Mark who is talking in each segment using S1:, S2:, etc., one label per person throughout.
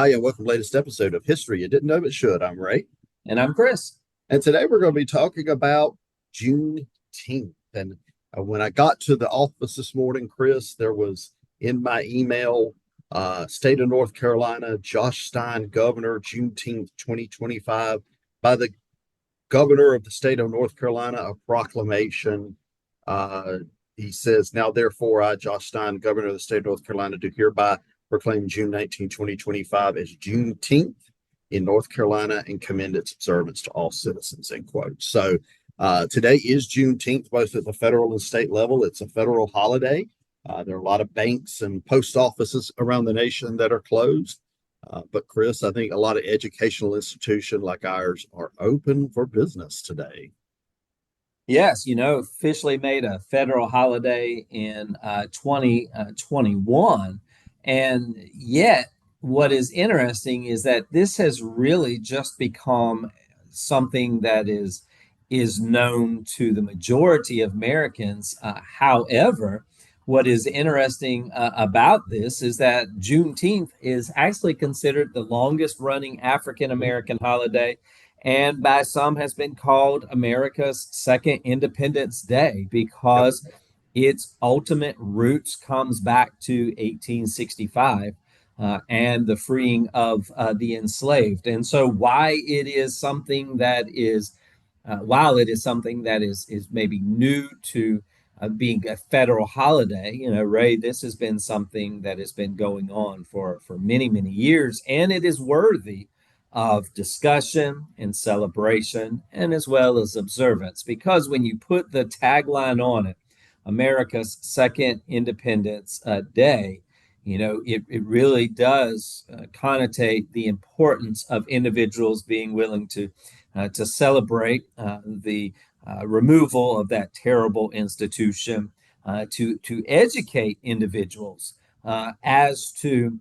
S1: Hi, and welcome to the latest episode of History You Didn't Know But Should. I'm Ray.
S2: And I'm Chris.
S1: And today we're going to be talking about Juneteenth. And when I got to the office this morning, Chris, there was in my email, State of North Carolina, Josh Stein, Governor, Juneteenth 2025, by the governor of the state of North Carolina, a proclamation. He says, now therefore, I, Josh Stein, Governor of the state of North Carolina, do hereby proclaim June 19, 2025 as Juneteenth in North Carolina and commend its observance to all citizens, end quote. So today is Juneteenth, both at the federal and state level. It's a federal holiday. There are a lot of banks and post offices around the nation that are closed. But Chris, I think a lot of educational institutions like ours are open for business today.
S2: Yes, officially made a federal holiday in 2021. And yet, what is interesting is that this has really just become something that is known to the majority of Americans. However, what is interesting about this is that Juneteenth is actually considered the longest running African American holiday, and by some has been called America's second Independence Day because its ultimate roots comes back to 1865 and the freeing of the enslaved. And so, while it is something that is maybe new to being a federal holiday, Ray, this has been something that has been going on for many, many years, and it is worthy of discussion and celebration and as well as observance, because when you put the tagline on it, America's second Independence Day, it really does connotate the importance of individuals being willing to celebrate the removal of that terrible institution, to educate individuals as to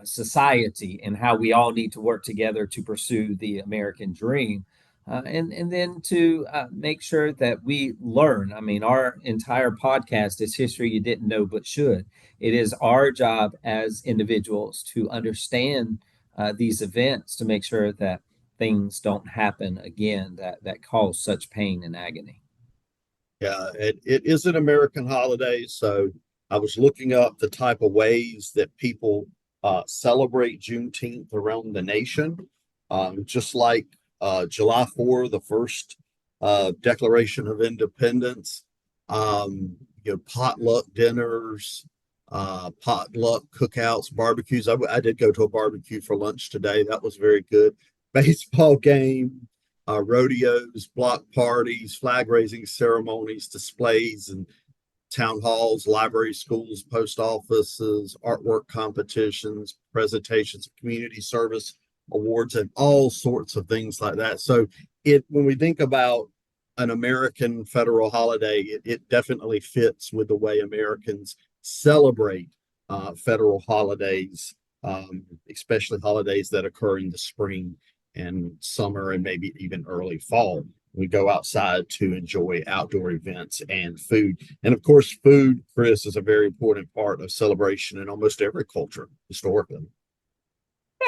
S2: society and how we all need to work together to pursue the American dream. And then to make sure that we learn. I mean, our entire podcast is History You Didn't Know But Should. It is our job as individuals to understand these events to make sure that things don't happen again that cause such pain and agony.
S1: Yeah, it is an American holiday. So I was looking up the type of ways that people celebrate Juneteenth around the nation. Just like July 4, the first Declaration of Independence, potluck dinners, potluck cookouts, barbecues. I did go to a barbecue for lunch today. That was very good. Baseball game, rodeos, block parties, flag raising ceremonies, displays, and town halls, libraries, schools, post offices, artwork competitions, presentations, community service awards, and all sorts of things like that. So when we think about an American federal holiday, it definitely fits with the way Americans celebrate federal holidays, especially holidays that occur in the spring and summer and maybe even early fall. We go outside to enjoy outdoor events and food. And of course, food, Chris, is a very important part of celebration in almost every culture historically.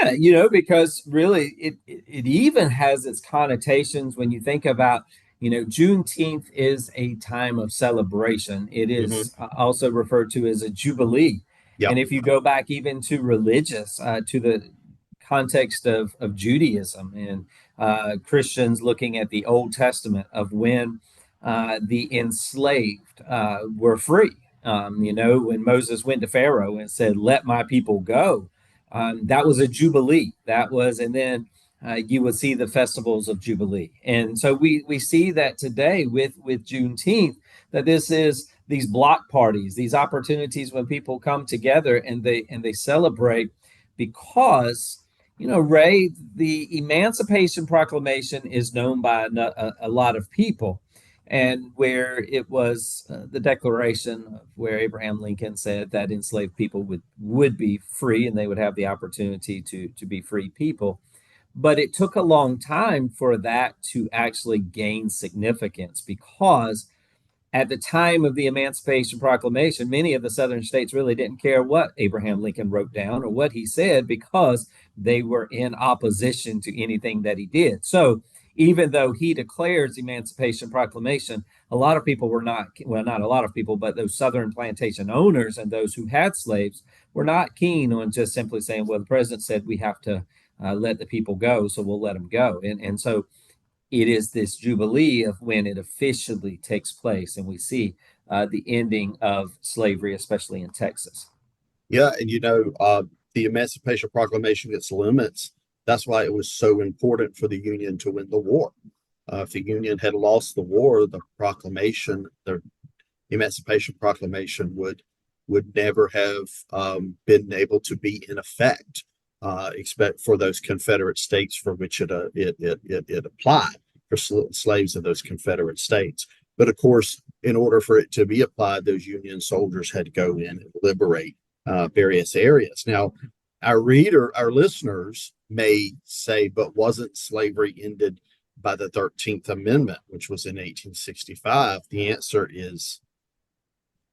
S2: Yeah, because really it even has its connotations when you think about, Juneteenth is a time of celebration. It is also referred to as a jubilee.
S1: Yeah.
S2: And if you go back even to religious, to the context of Judaism and Christians looking at the Old Testament of when the enslaved were free. When Moses went to Pharaoh and said, "Let my people go," that was a jubilee. And then you would see the festivals of Jubilee. And so we see that today with Juneteenth, that this is these block parties, these opportunities when people come together and they celebrate because, Ray, the Emancipation Proclamation is known by a lot of people, and where it was the declaration of where Abraham Lincoln said that enslaved people would be free and they would have the opportunity to be free people. But it took a long time for that to actually gain significance because At the time of the Emancipation Proclamation, many of the Southern states really didn't care what Abraham Lincoln wrote down or what he said because they were in opposition to anything that he did. So even though he declares the Emancipation Proclamation, a lot of people were not, well, not a lot of people, but those Southern plantation owners and those who had slaves were not keen on just simply saying, well, the president said we have to let the people go, so we'll let them go. And so it is this jubilee of when it officially takes place, and we see the ending of slavery, especially in Texas.
S1: Yeah, and the Emancipation Proclamation gets limits. That's why it was so important for the Union to win the war. If the Union had lost the war, the Emancipation Proclamation would never have been able to be in effect, except for those Confederate states for which it applied for slaves in those Confederate states. But of course, in order for it to be applied, those Union soldiers had to go in and liberate various areas. Now, our listeners may say, but wasn't slavery ended by the 13th Amendment, which was in 1865? The answer is,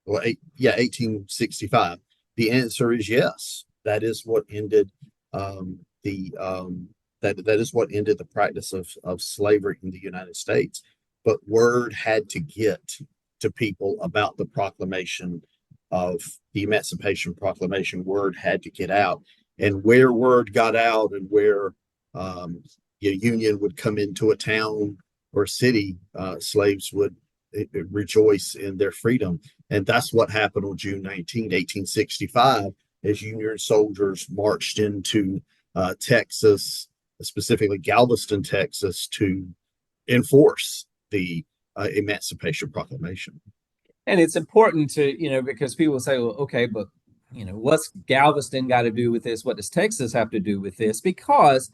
S1: well, 1865. The answer is yes. That is what ended the that is what ended the practice of slavery in the United States. But word had to get to people about the proclamation of the Emancipation Proclamation. Word had to get out, and where word got out and where Union would come into a town or city, slaves would rejoice in their freedom. And that's what happened on June 19, 1865, as Union soldiers marched into Texas, specifically Galveston, Texas, to enforce the Emancipation Proclamation.
S2: And it's important to, because people say, well, okay, but, what's Galveston got to do with this? What does Texas have to do with this? Because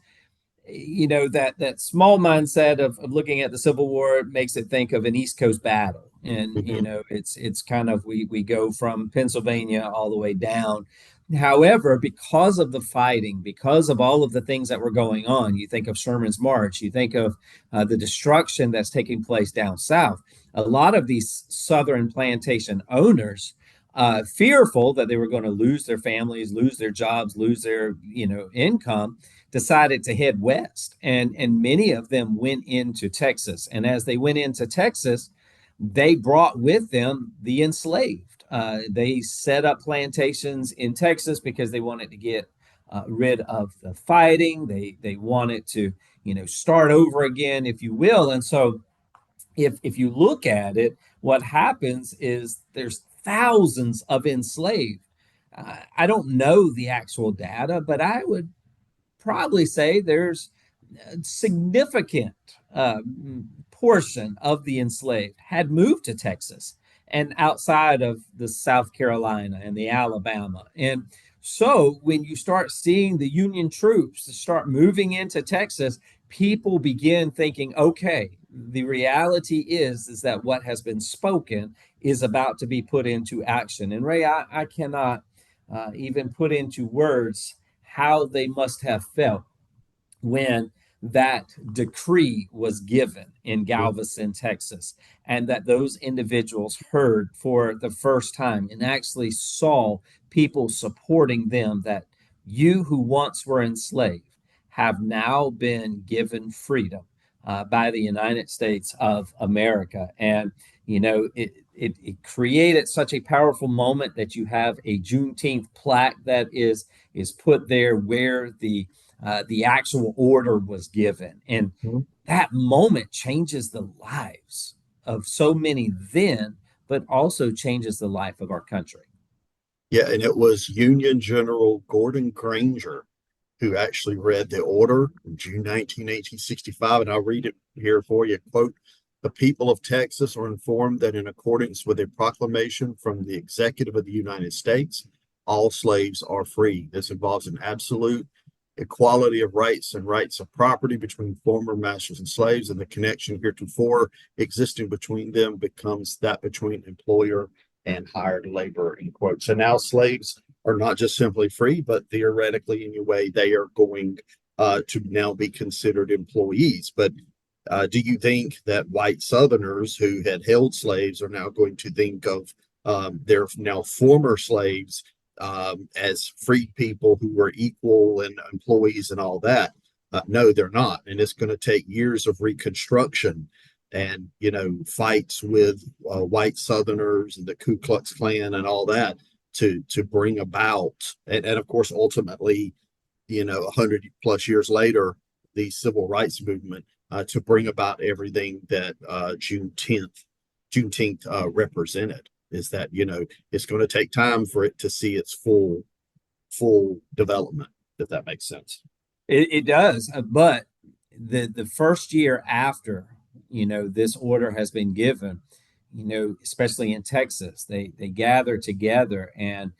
S2: that small mindset of looking at the Civil War makes it think of an East Coast battle, and
S1: Mm-hmm.
S2: it's kind of we go from Pennsylvania all the way down. However, because of the fighting, because of all of the things that were going on, you think of Sherman's March, you think of the destruction that's taking place down south. A lot of these Southern plantation owners, fearful that they were going to lose their families, lose their jobs, lose their income, decided to head west, and many of them went into Texas. And as they went into Texas, they brought with them the enslaved. They set up plantations in Texas because they wanted to get rid of the fighting. They wanted to start over again, if you will. And so if you look at it, what happens is there's thousands of enslaved. I don't know the actual data, but I would probably say there's a significant portion of the enslaved had moved to Texas and outside of the South Carolina and the Alabama. And so when you start seeing the Union troops start moving into Texas, people begin thinking, okay, the reality is that what has been spoken is about to be put into action. And Ray, I cannot even put into words how they must have felt when that decree was given in Galveston, Texas, and that those individuals heard for the first time and actually saw people supporting them, that you who once were enslaved have now been given freedom by the United States of America. And, it created such a powerful moment that you have a Juneteenth plaque that is put there where the actual order was given. And
S1: Mm-hmm.
S2: that moment changes the lives of so many then, but also changes the life of our country.
S1: Yeah, and it was Union General Gordon Granger who actually read the order on June 19, 1865. And I'll read it here for you. Quote, the people of Texas are informed that in accordance with a proclamation from the executive of the United States, all slaves are free. This involves an absolute equality of rights and rights of property between former masters and slaves, and the connection heretofore existing between them becomes that between employer and hired labor, end quote. So now slaves are not just simply free, but theoretically, in a way, they are going to now be considered employees. But Do you think that white Southerners who had held slaves are now going to think of their now former slaves as free people who were equal and employees and all that? No, they're not. And it's going to take years of reconstruction and, fights with white Southerners and the Ku Klux Klan and all that to bring about. And of course, ultimately, 100+ years later, the civil rights movement to bring about everything that Juneteenth represented. Is that it's going to take time for it to see its full development, if that makes sense.
S2: It does, but the first year after this order has been given, especially in Texas, they gather together and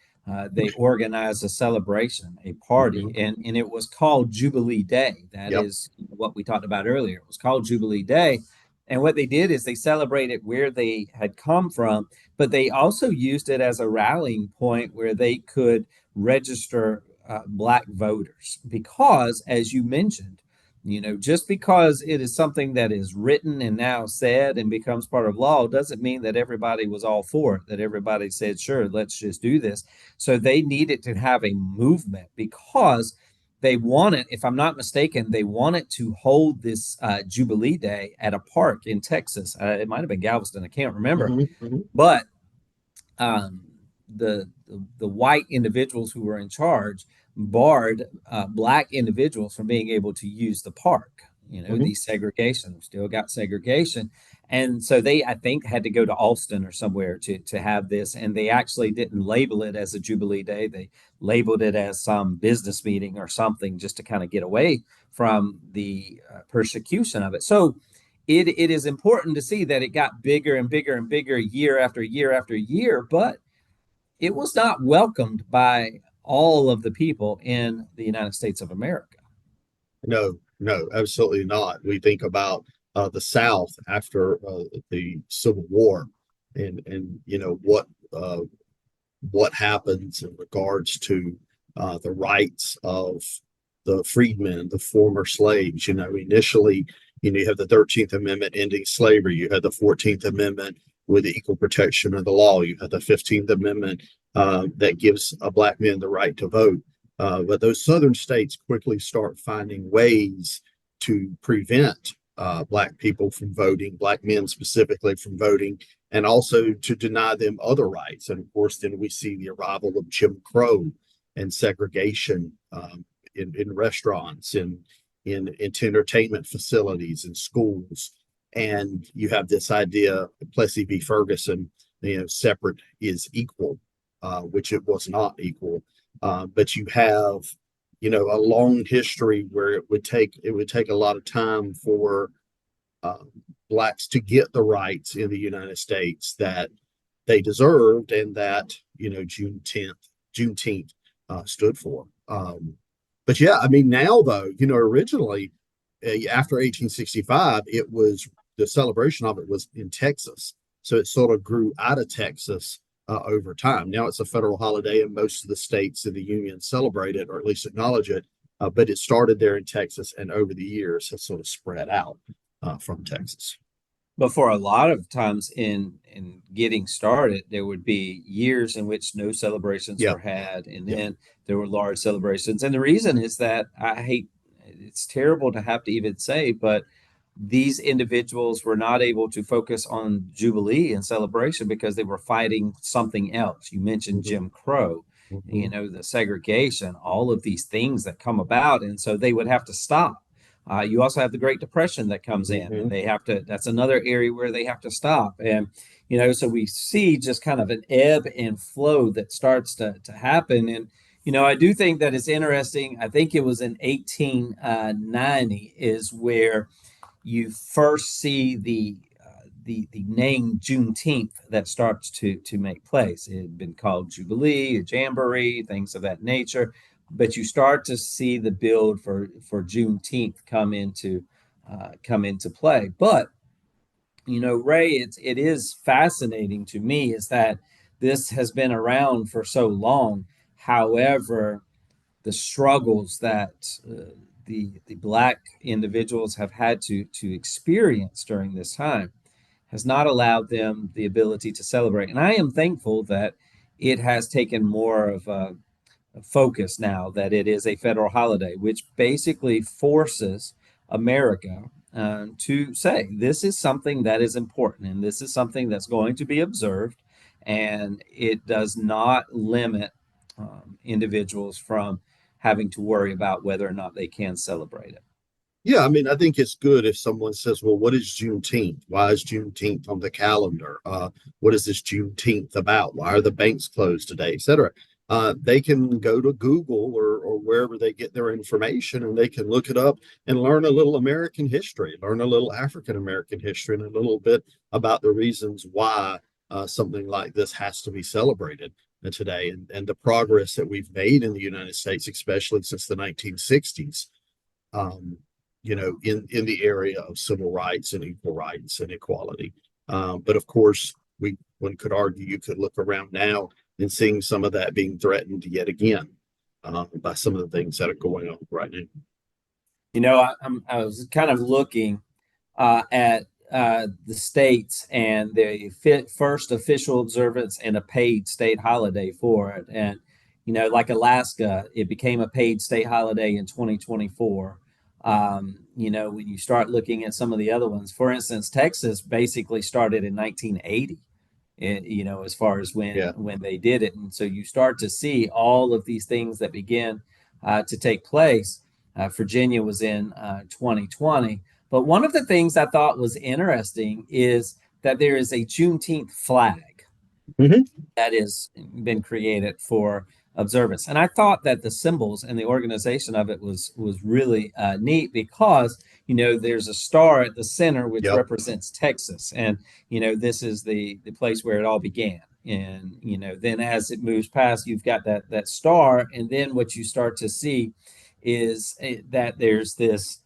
S2: they organize a celebration, a party,
S1: Mm-hmm.
S2: and it was called Jubilee Day. That
S1: Yep.
S2: is what we talked about earlier. It was called Jubilee Day. And what they did is they celebrated where they had come from, but they also used it as a rallying point where they could register black voters. Because, as you mentioned, just because it is something that is written and now said and becomes part of law doesn't mean that everybody was all for it, that everybody said, sure, let's just do this. So they needed to have a movement because they wanted, if I'm not mistaken, they wanted to hold this Jubilee Day at a park in Texas. It might have been Galveston, I can't remember.
S1: Mm-hmm. Mm-hmm.
S2: But um, the white individuals who were in charge barred black individuals from being able to use the park.
S1: Mm-hmm.
S2: The segregation, we still got segregation, and so they, I think, had to go to Alston or somewhere to have this, and they actually didn't label it as a Jubilee Day. They labeled it as some business meeting or something, just to kind of get away from the persecution of it. So it is important to see that it got bigger and bigger and bigger year after year after year, but it was not welcomed by all of the people in the United States of America.
S1: No, no, absolutely not. We think about the South after the Civil War, and what happens in regards to the rights of the freedmen, the former slaves. Initially, you have the 13th Amendment ending slavery. You had the 14th Amendment with the equal protection of the law. You had the 15th Amendment that gives a black man the right to vote. But those southern states quickly start finding ways to prevent black people from voting, black men specifically from voting, and also to deny them other rights. And of course, then we see the arrival of Jim Crow and segregation in restaurants, in entertainment facilities, and schools. And you have this idea, Plessy v. Ferguson, separate is equal, which it was not equal. But you have, a long history where it would take a lot of time for uh, blacks to get the rights in the United States that they deserved and that Juneteenth stood for. But yeah, I mean, now though, originally after 1865, it was the celebration of it was in Texas, so it sort of grew out of Texas over time. Now it's a federal holiday, and most of the states in the union celebrate it or at least acknowledge it. But it started there in Texas, and over the years has sort of spread out from Texas.
S2: But for a lot of times in getting started, there would be years in which no celebrations
S1: Yeah,
S2: were had, and
S1: yeah.
S2: then there were large celebrations. And the reason is that I hate, it's terrible to have to even say, but these individuals were not able to focus on Jubilee and celebration because they were fighting something else. You mentioned
S1: Mm-hmm.
S2: Jim Crow,
S1: Mm-hmm.
S2: the segregation, all of these things that come about. And so they would have to stop. You also have the Great Depression that comes in, and
S1: Mm-hmm.
S2: they have to, that's another area where they have to stop. And, so we see just kind of an ebb and flow that starts to happen. And, I do think that it's interesting. I think it was in 1890 is where you first see the name Juneteenth that starts to make place. It had been called Jubilee, Jamboree, things of that nature, but you start to see the build for Juneteenth come into play. But Ray, it is fascinating to me is that this has been around for so long. However, the struggles that the black individuals have had to experience during this time has not allowed them the ability to celebrate. And I am thankful that it has taken more of a focus now that it is a federal holiday, which basically forces America to say this is something that is important and this is something that's going to be observed, and it does not limit individuals from having to worry about whether or not they can celebrate it.
S1: Yeah, I mean, I think it's good if someone says, "Well, what is Juneteenth? Why is Juneteenth on the calendar? What is this Juneteenth about? Why are the banks closed today, etc." They can go to Google or wherever they get their information, and they can look it up and learn a little American history, learn a little African American history, and a little bit about the reasons why something like this has to be celebrated today, and the progress that we've made in the United States, especially since the 1960s. Um, in the area of civil rights and equal rights and equality. But of course, one could argue you could look around now and seeing some of that being threatened yet again by some of the things that are going on right now.
S2: I was kind of looking at the states and the first official observance and a paid state holiday for it. And, like Alaska, it became a paid state holiday in 2024. When you start looking at some of the other ones, for instance, Texas basically started in 1980. As far as
S1: Yeah.
S2: when they did it, and so you start to see all of these things that begin to take place. Virginia was in 2020, but one of the things I thought was interesting is that there is a Juneteenth flag
S1: Mm-hmm.
S2: that has been created for observance. And I thought that the symbols and the organization of it was really neat because there's a star at the center which
S1: Yep.
S2: represents Texas, and this is the place where it all began. And then as it moves past, you've got that star, and then what you start to see is that there's this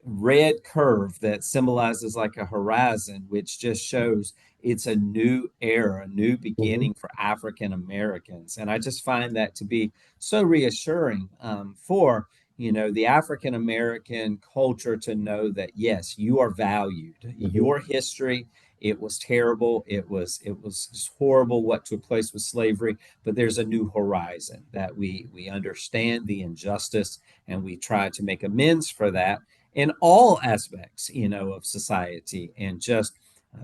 S2: red curve that symbolizes like a horizon, which just shows it's a new era, a new
S1: Mm-hmm.
S2: beginning for African Americans. And I just find that to be so reassuring for the African American culture to know that yes, you are valued.
S1: Mm-hmm.
S2: Your history, it was terrible. It was just horrible what took place with slavery. But there's a new horizon that we understand the injustice, and we try to make amends for that in all aspects, of society, and just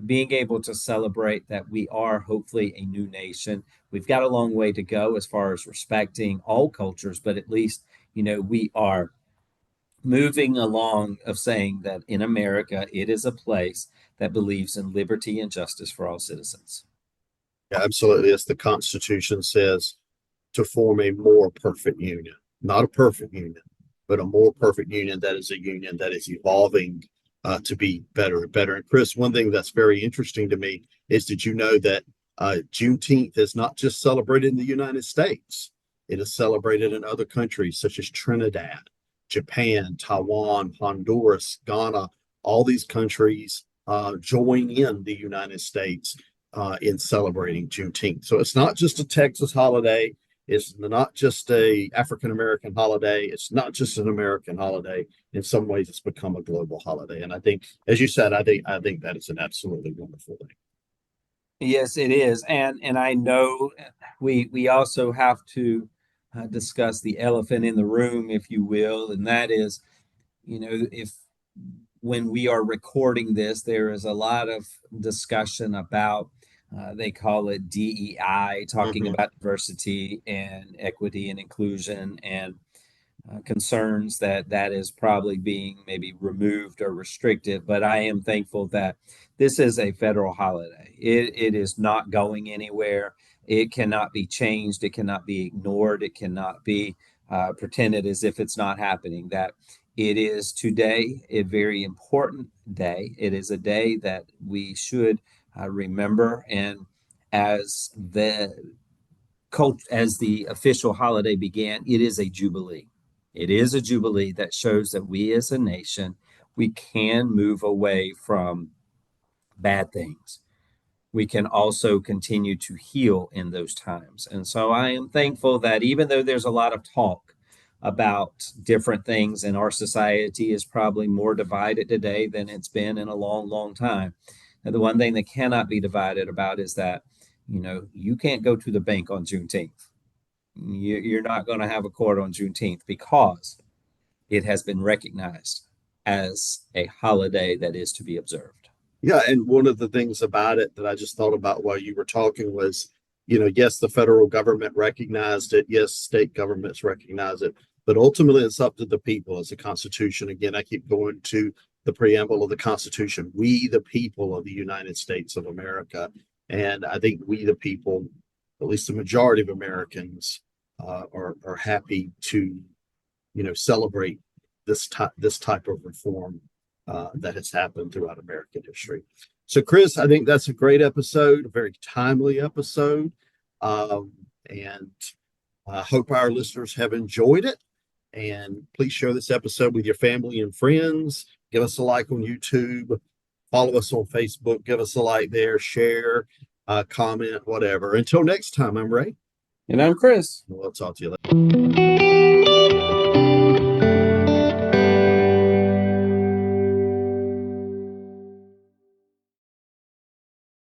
S2: being able to celebrate that we are hopefully a new nation. We've got a long way to go as far as respecting all cultures, but at least, we are moving along of saying that in America, it is a place that believes in liberty and justice for all citizens.
S1: Yeah, absolutely. As the Constitution says, to form a more perfect union, not a perfect union, but a more perfect union that is a union that is evolving to be better and better. And Chris, one thing that's very interesting to me is did you know that Juneteenth is not just celebrated in the United States? It is celebrated in other countries such as Trinidad, Japan, Taiwan, Honduras, Ghana. All these countries join in the United States in celebrating Juneteenth. So it's not just a Texas holiday. It's not just a African American holiday. It's not just an American holiday. In some ways, it's become a global holiday. And I think, as you said, I think that is an absolutely wonderful thing.
S2: Yes, it is, and I know we also have to discuss the elephant in the room, if you will, and that is, if when we are recording this, there is a lot of discussion about, they call it DEI, talking
S1: Mm-hmm.
S2: about diversity and equity and inclusion, and concerns that that is probably being maybe removed or restricted. But I am thankful that this is a federal holiday. It is not going anywhere. It cannot be changed. It cannot be ignored. It cannot be pretended as if it's not happening. That it is today a very important day. It is a day that we should remember. And as the official holiday began, it is a jubilee. It is a jubilee that shows that we as a nation, we can move away from bad things. We can also continue to heal in those times. And so I am thankful that even though there's a lot of talk about different things, and our society is probably more divided today than it's been in a long, long time. And the one thing that cannot be divided about is that, you can't go to the bank on Juneteenth. You're not going to have a court on Juneteenth because it has been recognized as a holiday that is to be observed.
S1: Yeah, and one of the things about it that I just thought about while you were talking was, yes, the federal government recognized it. Yes, state governments recognize it. But ultimately, it's up to the people as a constitution. Again, I keep going to the preamble of the Constitution. We, the people of the United States of America. And I think we, the people, at least the majority of Americans, are happy to, celebrate this type of reform that has happened throughout American history. So, Chris, I think that's a great episode, a very timely episode. And I hope our listeners have enjoyed it. And please share this episode with your family and friends. Give us a like on YouTube. Follow us on Facebook. Give us a like there. Share, comment, whatever. Until next time, I'm Ray.
S2: And I'm Chris.
S1: We'll talk to you later.